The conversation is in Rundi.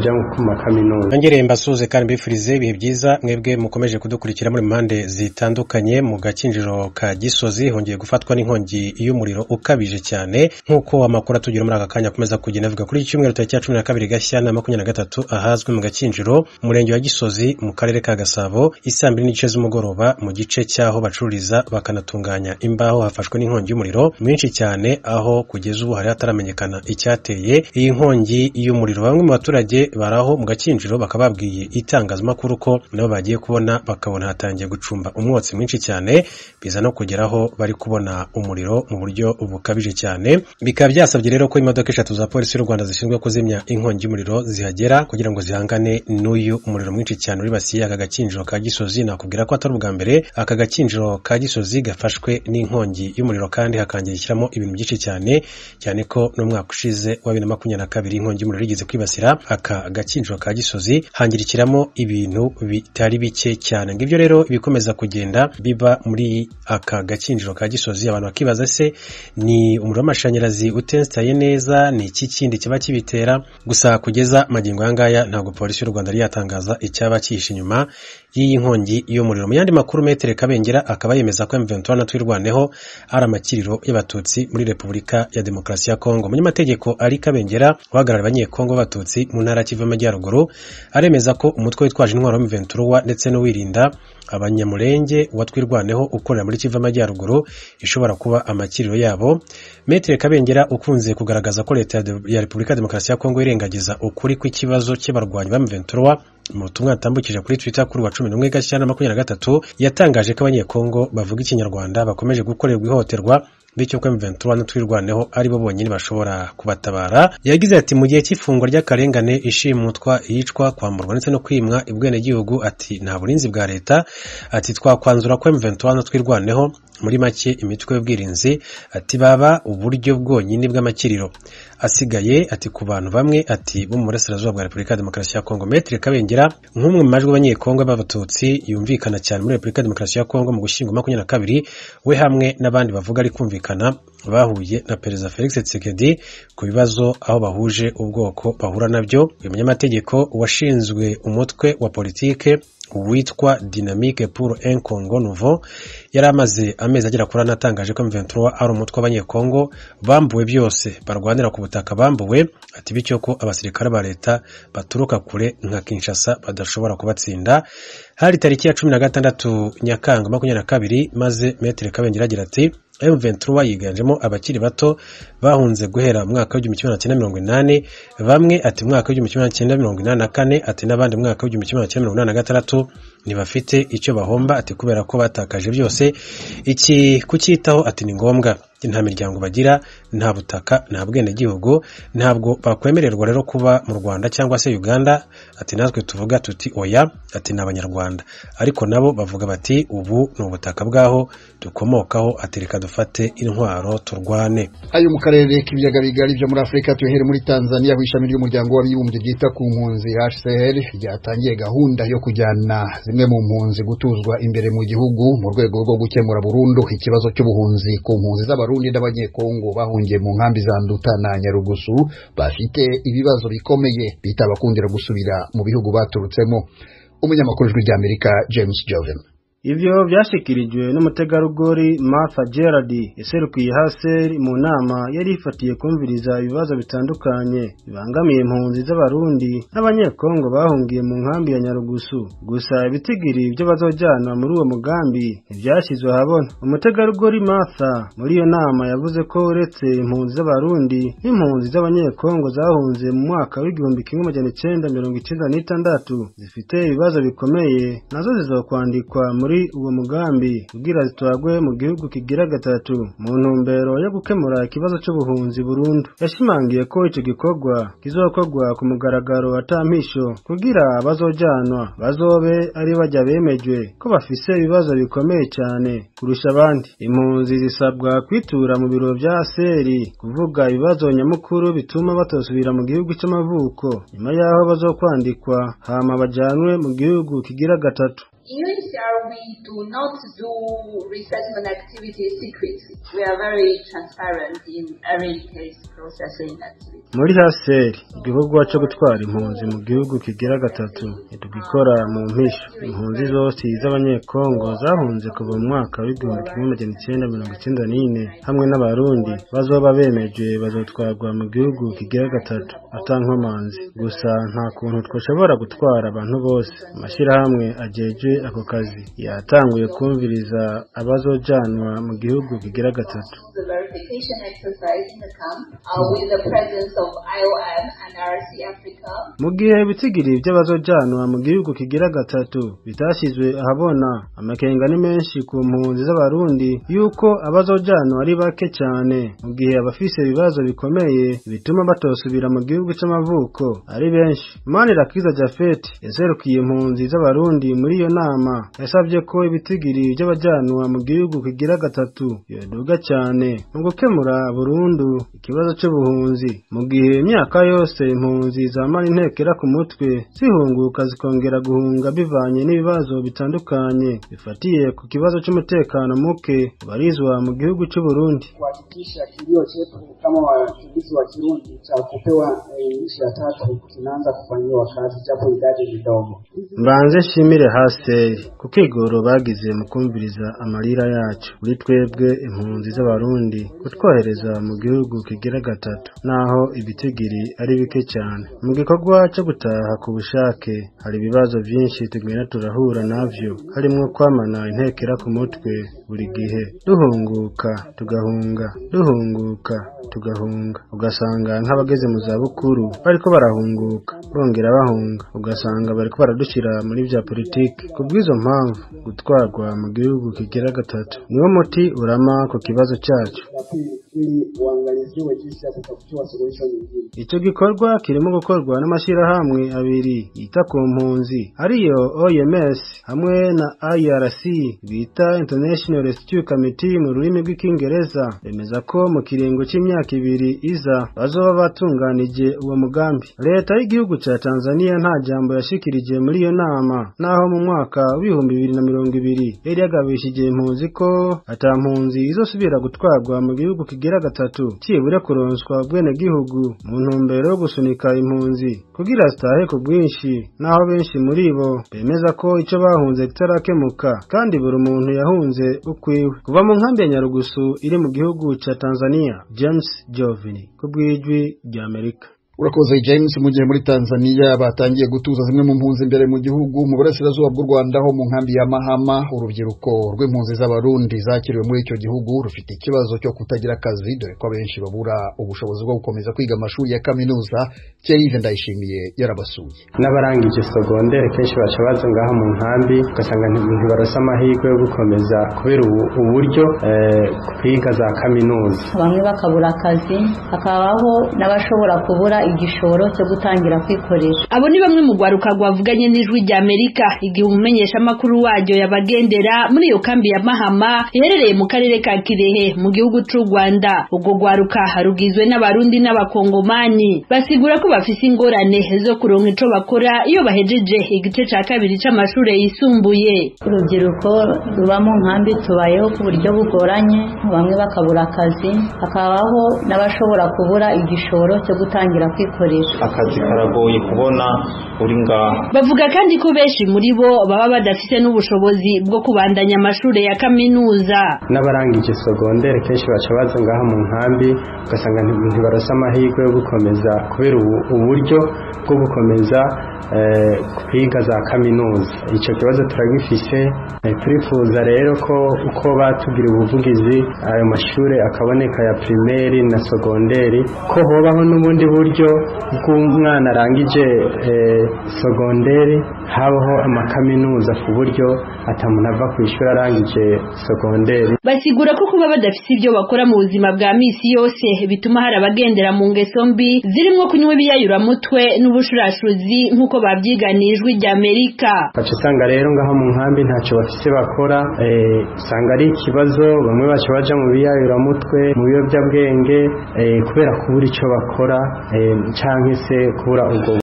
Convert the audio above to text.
kuja ku makaminuza. Ngereye mbasuze kandi bifurize ibihe byiza mwebwe mukomeje kudukurikira muri impande zitandukanye. Mu gakinjiro ka Gisozi hongeye gufatwa n'inkongi y'umuriro ukabije cyane nkuko amakuru tugira muri aka kanya akomeza kugenda avuga kuri cyumweru tariki 12 Gashyantare 2023 ahazwe mu gakinjiro umurenge wa Gisozi mu karere ka Gasabo isambiri n'igice z'umugoroba mu gice cyaho bacururiza bakanatunganya imbaho hafashwe n'inkongi y'umuriro mwinshi cyane aho kugeza ubu hari hataramenyekana icyateye iyi nkongi y'umuriro. Bamwe mu baturage baraho mu gakinjiro bakababwiye itangazamakuru ko nabo bagiye kubona bakabona hatangiye gucumba umwotsi mwinshi cyane biza no kugeraho bari kubona umuriro mu buryo bukabije cyane. Bikaba byasabye rero ko imodoka 3 za polisi y'u Rwanda zishinzwe kuzimya inkongi y'umuriro zihagera kugira ngo zihangane n'uyu umuriro mwinshi cyane uri basiye aka gakinjiro ka Gisozi. Nakubwira ko atari ubwa mbere aka gakinjiro ka Gisozi gafashwe n'inkongi y'umuriro kandi hakangirikiramo ibintu byinshi cyane ko no mwaka ushize wa 2022 inkongi y'umuriro rigeze kwibasira aka gakinjiro ka Gisozi hangirikiramo ibintu bitari bike cyane. Ngivyo rero ibikomeza kugenda biba muri aka gakinjiro ka Gisozi abantu bakibaza se ni umuriro w'amashanyarazi utenstaye neza ni iki kindi kiba kibitera. Gusa kugeza magingo yangaya ntabwo polisi y'u Rwanda yari yatangaza icyaba cyihishe inyuma y'iyi nkongi y'umuriro. Mu yandi makuru Metere Kabengera akaba yemeza ko M23 natwirwaneho ari amakiriro y'abatutsi muri Repubulika ya Demokarasi ya Kongo. Umunyamategeko ari Kabengera uhagarara abanyekongo b'abatutsi mu ntara y'Kivu y'Amajyaruguru aremeza ko umutwe witwaje intwaro wa M23 ndetse no wirinda abanyamurenge watwirwaneho ukorera muri Kivu y'Amajyaruguru ishobora kuba amakiriro yabo. Metere Kabengera ukunze kugaragaza ko leta ya Repubulika ya Demokarasi ya Kongo irengagiza ukuri kw'ikibazo cy'abarwanyi ba M23 mu butumwa atambukije kuri Twitter kuri wa 11 Gashyantare 2023 yatangaje ko abanyekongo bavuga ikinyarwanda bakomeje gukorerwa ihohoterwa bityo ko M23 natwirwaneho ari bo bonyine bashobora kubatabara. Yagize ati mu gihe cy'ifungwa ry'akarengane ishimutwa yicwa kwamburwa ndetse no kwimwa ibwene gihugu ati nta burinzi bwa leta ati twakwanzura ko M23 natwirwaneho muri make imitwe y'ubwirinzi ati baba uburyo bwonyine bw'amakiriro asigaye ati ku bantu bamwe ati bo mu burasirazuba bwa Repubulika ya Demokarasi ya Kongo. Metere Kabengera nk'umwe mu majwi y'abanyekongo b'abatutsi yumvikana cyane muri Repubulika ya Demokarasi ya Kongo mu gushyingo 22 we hamwe n'abandi bavuga ari kumvikana bahuye na Perezida Felix Tshisekedi ku bibazo aho bahuje ubwoko bahura nabyo. Uyu munyamategeko washinzwe umutwe wa politike witwa Dynamique pour un Congo Nouveau yari amaze amezi agera kuri anatangaje ko M23 ari umutwe w'abanyekongo bambuwe byose barwanira ku butaka bambuwe ati bityo ko abasirikare ba leta baturuka kure nka Kinshasa badashobora kubatsinda. Hari tariki ya 16 Nyakanga 2022 maze Metere Kabengera agira ati M23 yiganjemo abakiri bato bahunze guhera mwaka wa 1980 bamwe ati mwaka wa 1984 ati n'abandi mwaka wa 1986 ntibafite icyo bahomba ati kubera ko batakaje byose iki kucyitaho ati ni ngombwa nta miryango bagira nta butaka nta bwene gihugu ntabwo bakwemererwa rero kuba mu Rwanda cyangwa se Uganda ati natwe tuvuga tuti oya ati n'abanyarwanda ariko nabo bavuga bati ubu ni ubutaka bwaho dukomokaho ati reka dufate intwaro turwane. Ayo mu karere k'ibiyaga bigari byo muri Afrika tuhere muri Tanzania kwishami ry'umuryango w'abibumbye ryita ku mpunzi HCR ryatangiye gahunda yo kujyana zimwe mu mpunzi gutuzwa imbere mu gihugu mu rwego rwo gukemura burundu ikibazo cy'ubuhunzi ku mpunzi z'abarundi n'abanyekongo bahungiye mu nkambi za Nduta na Nyarugusu bafite ibibazo bikomeye bitabakundira gusubira mu bihugu baturutsemo. Umunyamakuru w'Amerika James Joven Ivyo byashikirijwe n'umutegarugori Martha Gerard yaserukiye HCR mu nama yari ifatiye kumviriza ibibazo bitandukanye bibangamiye impunzi z'abarundi n'abanyekongo bahungiye mu nkambi ya Nyarugusu. Gusa ibitigiri byo bazojana muri uwo mugambi ibyashyizwe habona. Umutegarugori Martha muri iyo nama yavuze ko uretse impunzi z'abarundi n'impunzi z'abanyekongo zahunze mu mwaka w'1996 zifite ibibazo bikomeye nazo zizokwandikwa muri uwo mugambi kugira zitwagwe mu gihugu kigira gatatu mu ntumbero yo gukemura ikibazo cy'ubuhunzi burundu. Yashimangiye ko icyo gikorwa kizokorwa ku mugaragaro atampisho kugira bazojanwa bazobe ari bajya bemejwe ko bafise ibibazo bikomeye cyane kurusha abandi. Impunzi zisabwa kwitura mu biro bya seri kuvuga ibibazo nyamukuru bituma batosubira mu gihugu cy'amavuko nyuma yaho bazokwandikwa hama bajanwe mu gihugu kigira gatatu. In UNHCR, we do not do resettlement activities secretly. We are very transparent in every case processing activity. Muri HCR igikorwa cyo gutwara impunzi mu gihugu kigira gatatu tugikora mu mpisho. Impunzi zose z'abanyekongo zahunze kuva mu mwaka w'1994 hamwe n'abarundi bazoba bemeje bazotwarwa mu gihugu kigira gatatu atankomanzi. Gusa nta kuntu twashobora gutwara abantu bose. Amashirahamwe ajeje ako kazi yatanguye kumviriza abazojanwa mu gihugu kigira gatatu. The verification exercise in the camp with the presence of IOM and RC Africa. Mu gihe ibitigiri by'abazojanwa mu gihugu kigira gatatu bitashizwe ahabona, amakenga ni menshi ku mpunzi z'abarundi yuko abazojanwa ari bake cyane, mu gihe abafise ibibazo bikomeye bituma batosubira mu gihugu c'amavuko ari benshi. Manirakiza Japhet yaserukiye impunzi z'abarundi muri iyo nama yasabye ko ibitigiri by'abajanwa mu gihugu kigira gatatu yoduga cyane mu gukemura burundu ikibazo cy'ubuhunzi, mu gihe imyaka yose impunzi zamara intekera ku mutwe zihunguka zikongera guhunga bivanye n'ibibazo bitandukanye bifatiye ku kibazo cy'umutekano muke barizwa mu gihugu cy'u Burundi. Kuhakikisha kilio chetu kama wakimbizi wa Kirundi cha kupewa nchi ya tatu kinaanza kufanyiwa kazi japo idadi ni ndogo. Mbanze shimire HCR kuko igoro bagize mu kumviriza amarira yacu kuri twebwe impunzi z'abarundi kutwohereza mu gihugu kigira gatatu naho ibitigiri ari bike cyane. Mu gikorwa cyo gutaha ku bushake hari ibibazo byinshi tugenda turahura navyo, harimo kwamana intekera ku mutwe buri gihe, duhunguka tugahunga, duhunguka tugahunga, ugasanga nk'abageze mu za bukuru bariko barahunguka bongera bahunga, ugasanga bariko baradushira muri bya politiki. Kubwizo mpamvu gutwarwa mu gihugu kigira gatatu niwo muti urama ku kibazo cyacu. Icyo gikorwa kirimo gukorwa n'amashirahamwe abiri yita ku mpunzi ariyo OMS hamwe na IRC bita International Rescue Committee mu rurimi rw'ikingereza. Bemeza ko mu kiringo cy'imyaka ibiri iza bazoba batunganije uwo mugambi. Leta y'igihugu cya Tanzania nta jambo yashikirije muri iyo nama, naho mu mwaka w'2020 yari yagabishije impunzi ko atampunzi izosubira gutwarwa mu gihugu kigira gatatu cyibure kuronswa bwene gihugu mu ntumbero yo gusunika impunzi kugira zitahe ku bwinshi, naho benshi muri bo bemeza ko icyo bahunze kitarakemuka kandi buri muntu yahunze ukwiwe. Kuva mu nkambi ya Nyarugusu iri mu gihugu cya Tanzania, James Jovini kubw'ijwi rya Amerika. Urakoze James. Mu gihe muri Tanzania batangiye gutuza zimwe mu mpunzi imbere mu gihugu, mu burasirazuba bw'u Rwanda ho mu nkambi ya Mahama urubyiruko rw'impunzi z'abarundi zakiriwe muri icyo gihugu rufite ikibazo cyo kutagira akazi, dore ko abenshi babura ubushobozi bwo gukomeza kwiga amashuri ya kaminuza. Thierry Ndayishimiye yarabasuye. N'abarangije secondaire kenshi baca baza ngaha mu nkambi ugasanga ntibarose amahirwe yo gukomeza kubera uburyo kwiga za kaminuza. Bamwe bakabura akazi, hakabaho n'abashobora kubura igishoro cyo gutangira kwikoresha. Abo ni bamwe mu gwaruka gwavuganye n'ijwi rya Amerika igihe umumenyesha makuru waryo yabagendera muri iyo kambi ya Mahama iherereye mu karere ka Kirehe mu gihugu cy'u Rwanda. Ubwo gwaruka harugizwe n'abarundi n'abakongomani, basigura ko bafise ingorane zo kuronka ico bakora iyo bahejeje igice ca kabiri c'amashure yisumbuye. Urubyiruko ruba mu nkambi tubayeho ku buryo bugoranye, bamwe bakabura akazi, hakabaho n'abashobora kubura igishoro cyo gutangira kwikoresha. Akazi karagoye kubona uri ngaha. Bavuga kandi ko benshi muri bo baba badafise n'ubushobozi bwo kubandanya amashure ya kaminuza. N'abarangije secondaire kenshi baca baza ngaha mu nkambi ugasanga ntibarose amahirwe yo gukomeza kubera uburyo bwo gukomeza kwiga za kaminuza. Icyo kibazo turagifise, turifuza rero ko uko batugira ubuvugizi ayo mashure akaboneka ya primaire na secondaire, ko hobaho n'ubundi buryo bw'umwana arangije secondaire habaho amakaminuza ku buryo atamuntu ava ku ishuri arangije secondaire. Basigura ko kuba badafise ibyo bakora mu buzima bwa misi yose bituma hari abagendera mu ngeso mbi zirimo kunywa ibiyayuramutwe n'ubushurashuzi nk'uko babyiganijwe rya Amerika. Baca usanga rero ngaho mu nkambi ntacyo bafise bakora, usanga ari ikibazo. Bamwe baca baja mu biyayuramutwe, mu biyobyabwenge kubera kubura icyo bakora canke se kubura ubwo